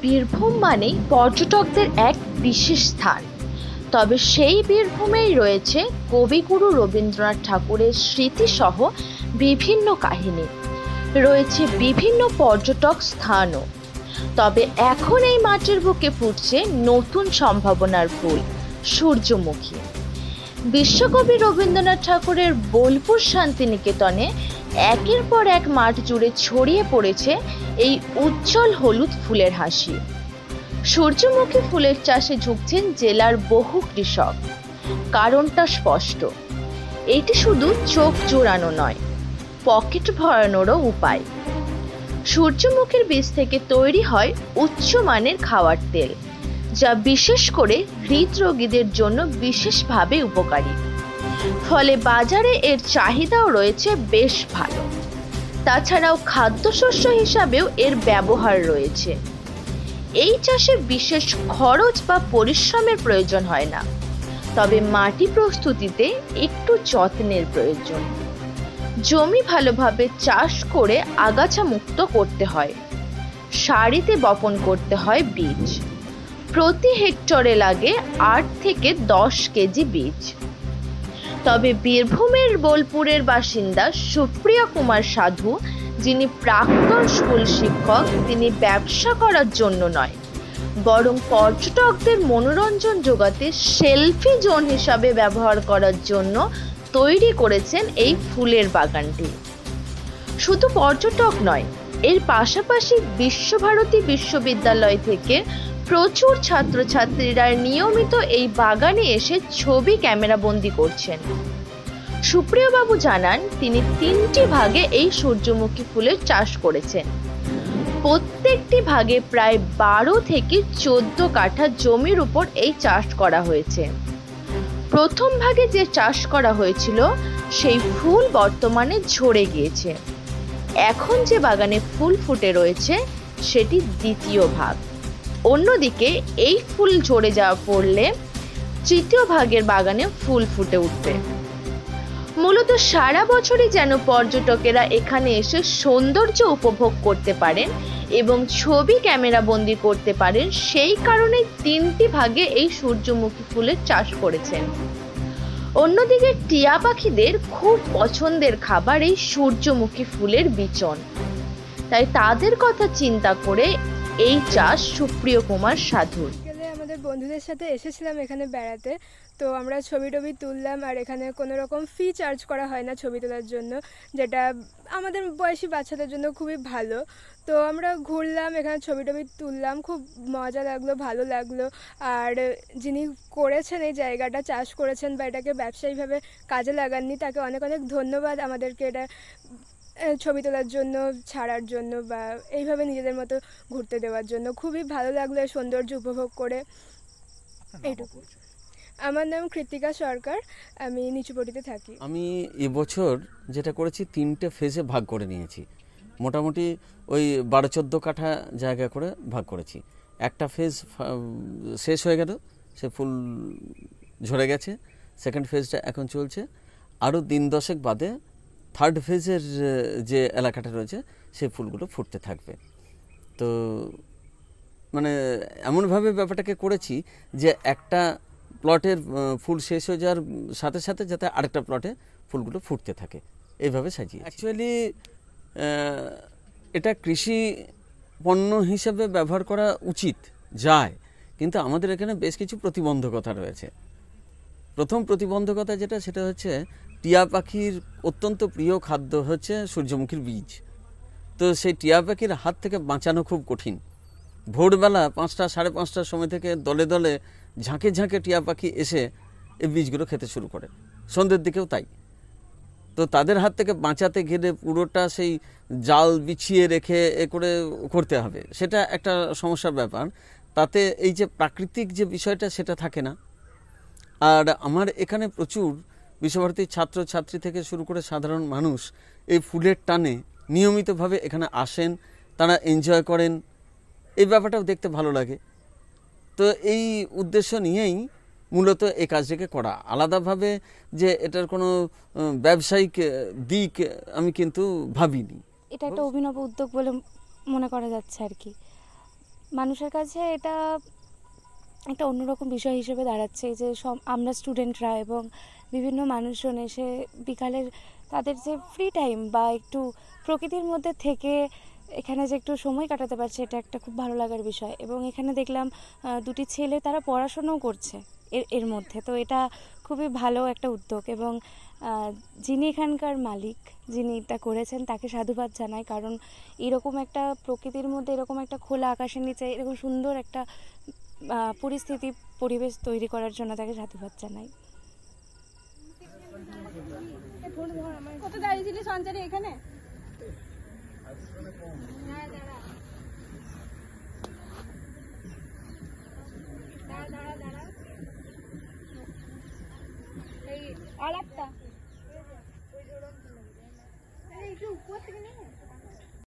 বীরভূম মানেই পর্যটকদের এক বিশেষ স্থান। তবে সেই বীরভূমেই রয়েছে কবিগুরু রবীন্দ্রনাথ ঠাকুরের স্মৃতিসহ বিভিন্ন কাহিনী, রয়েছে বিভিন্ন পর্যটক স্থানও। তবে এখন এই মাঠের বুকে ফুটছে নতুন সম্ভাবনার ফুল, সূর্যমুখী। বিশ্বকবি রবীন্দ্রনাথ ঠাকুরের বোলপুর শান্তিনিকেতনে একের পর এক মাঠ জুড়ে ছড়িয়ে পড়েছে এই উজ্জ্বল হলুদ ফুলের হাসি। সূর্যমুখী ফুলের চাষে ঝুঁকছেন জেলার বহু কৃষক। কারণটা স্পষ্ট, এটি শুধু চোখ জোড়ানো নয়, পকেট ভরানোরও উপায়। সূর্যমুখীর বীজ থেকে তৈরি হয় উচ্চমানের খাওয়ার তেল, যা বিশেষ করে হৃদরোগীদের জন্য বিশেষভাবে উপকারী। ফলে বাজারে এর চাহিদাও রয়েছে বেশ ভালো। তাছাড়াও খাদ্যশস্য হিসাবেও এর ব্যবহার রয়েছে। এই চাষে বিশেষ খরচ বা পরিশ্রমের প্রয়োজন হয় না, তবে মাটি প্রস্তুতিতে একটু যত্নের প্রয়োজন। জমি ভালোভাবে চাষ করে আগাছা মুক্ত করতে হয়, সারিতে বপন করতে হয় বীজ। প্রতি হেক্টরে লাগে 8 থেকে 10 কেজি বীজ। তবে বীরভূমের বোলপুরের বাসিন্দা সুপ্রিয়া কুমার সাধু, যিনি প্রাক্তন স্কুল শিক্ষক, তিনি ব্যবসা করার জন্য নয়, বরং পর্যটকদের মনোরঞ্জন জোগাতে সেলফি জোন হিসাবে ব্যবহার করার জন্য তৈরি করেছেন এই ফুলের বাগানটি। শুধু পর্যটক নয়, এর পাশাপাশি বিশ্বভারতী বিশ্ববিদ্যালয় থেকে প্রচুর ছাত্রছাত্রীরা নিয়মিত এই বাগানে এসে ছবি ক্যামেরাবন্দি করছেন। সুপ্রিয় বাবু জানান, তিনি 3টি ভাগে এই সূর্যমুখী ফুলের চাষ করেছেন। প্রত্যেকটি ভাগে প্রায় 12 থেকে 14 কাঠা জমির উপর এই চাষ করা হয়েছে। প্রথম ভাগে যে চাষ করা হয়েছিল সেই ফুল বর্তমানে ঝরে গিয়েছে। এখন যে বাগানে ফুল ফুটে রয়েছে সেটি দ্বিতীয় ভাগ। অন্যদিকে এই ফুল ঝরে যাওয়া পড়লে তৃতীয় ভাগের বাগানে ফুল ফুটে উঠবে। মূলত সারা বছরই যেন পর্যটকেরা এখানে এসে সৌন্দর্য উপভোগ করতে পারেন এবং ছবি ক্যামেরা বন্দি করতে পারেন, সেই কারণে 3টি ভাগে এই সূর্যমুখী ফুলের চাষ করেছেন। অন্যদিকে টিয়া পাখিদের খুব পছন্দের খাবার এই সূর্যমুখী ফুলের বিচন, তাই তাদের কথা চিন্তা করে এই চাষ সুপ্রিয় কুমার সাধুর। আমাদের বন্ধুদের সাথে এসেছিলাম এখানে বেড়াতে, তো আমরা ছবি টবি তুললাম। আর এখানে কোনো রকম ফি চার্জ করা হয় না ছবি তোলার জন্য, যেটা আমাদের বয়সী বাচ্চাদের জন্য খুবই ভালো। তো আমরা ঘুরলাম, এখানে ছবি টবি তুললাম, খুব মজা লাগলো, ভালো লাগলো। আর যিনি করেছেন এই জায়গাটা, চাষ করেছেন বা এটাকে ব্যবসায়িকভাবে কাজে লাগাননি, তাকে অনেক অনেক ধন্যবাদ আমাদেরকে এটা ছবি তোলার জন্য, ছাড়ার জন্য বা এইভাবে নিজেদের মতো ঘুরতে দেওয়ার জন্য। খুবই ভালো লাগলো এই সৌন্দর্য উপভোগ করে। এইটুকু। আমার নাম কৃতিকা সরকার, আমি নিচুপটিতে থাকি। আমি এবছর যেটা করেছি 3টে ফেজে ভাগ করে নিয়েছি। মোটামুটি ওই 12-14 কাঠা জায়গা করে ভাগ করেছি। একটা ফেজ শেষ হয়ে গেল, সে ফুল ঝরে গেছে। সেকেন্ড ফেজটা এখন চলছে। আরও দিন 10 বাদে থার্ড ফেজের যে এলাকাটা রয়েছে সেই ফুলগুলো ফুটতে থাকবে। তো মানে এমনভাবে ব্যাপারটাকে করেছি যে একটা প্লটের ফুল শেষ হয়ে যাওয়ার সাথে সাথে যাতে আরেকটা প্লটে ফুলগুলো ফুটতে থাকে, এইভাবে সাজিয়ে। অ্যাকচুয়ালি এটা কৃষি পণ্য হিসেবে ব্যবহার করা উচিত যায়, কিন্তু আমাদের এখানে বেশ কিছু প্রতিবন্ধকতা রয়েছে। প্রথম প্রতিবন্ধকতা যেটা, সেটা হচ্ছে টিয়া পাখির অত্যন্ত প্রিয় খাদ্য হচ্ছে সূর্যমুখীর বীজ। তো সেই টিয়া পাখির হাত থেকে বাঁচানো খুব কঠিন। ভোরবেলা 5টা, 5:30টার সময় থেকে দলে দলে ঝাঁকে ঝাঁকে টিয়া পাখি এসে এই বীজগুলো খেতে শুরু করে, সন্ধ্যের দিকেও তাই। তো তাদের হাত থেকে বাঁচাতে গেলে পুরোটা সেই জাল বিছিয়ে রেখে করে করতে হবে, সেটা একটা সমস্যার ব্যাপার। তাতে এই যে প্রাকৃতিক যে বিষয়টা সেটা থাকে না। আর আমার এখানে প্রচুর বিশ্বভারতীর ছাত্রছাত্রী থেকে শুরু করে সাধারণ মানুষ এই ফুলের টানে নিয়মিতভাবে এখানে আসেন, তারা এনজয় করেন। এই ব্যাপারটাও দেখতে ভালো লাগে। তো এই উদ্দেশ্য নিয়েই মূলত এই কাজটাকে করা। আলাদাভাবে যে এটার কোনো ব্যবসায়িক দিক আমি কিন্তু ভাবিনি। এটা একটা অভিনব উদ্যোগ বলে মনে করা যাচ্ছে আর কি। মানুষের কাছে এটা একটা অন্যরকম বিষয় হিসেবে দাঁড়াচ্ছে যে সব আমরা স্টুডেন্টরা এবং বিভিন্ন মানুষজন এসে বিকালের তাদের যে ফ্রি টাইম বা একটু প্রকৃতির মধ্যে থেকে এখানে যে একটু সময় কাটাতে পারছে, এটা একটা খুব ভালো লাগার বিষয়। এবং এখানে দেখলাম দুটি ছেলে তারা পড়াশোনাও করছে এর মধ্যে, তো এটা খুবই ভালো একটা উদ্যোগ। এবং যিনি এখানকার মালিক, যিনি এটা করেছেন, তাকে সাধুবাদ জানাই, কারণ এরকম একটা প্রকৃতির মধ্যে, এরকম একটা খোলা আকাশের নিচে এরকম সুন্দর একটা পরিবেশ তৈরি করার জন্য তাকে সাধুবাদ জানাই। কত দাঁড়িয়েছিলি সঞ্চারী এখানে?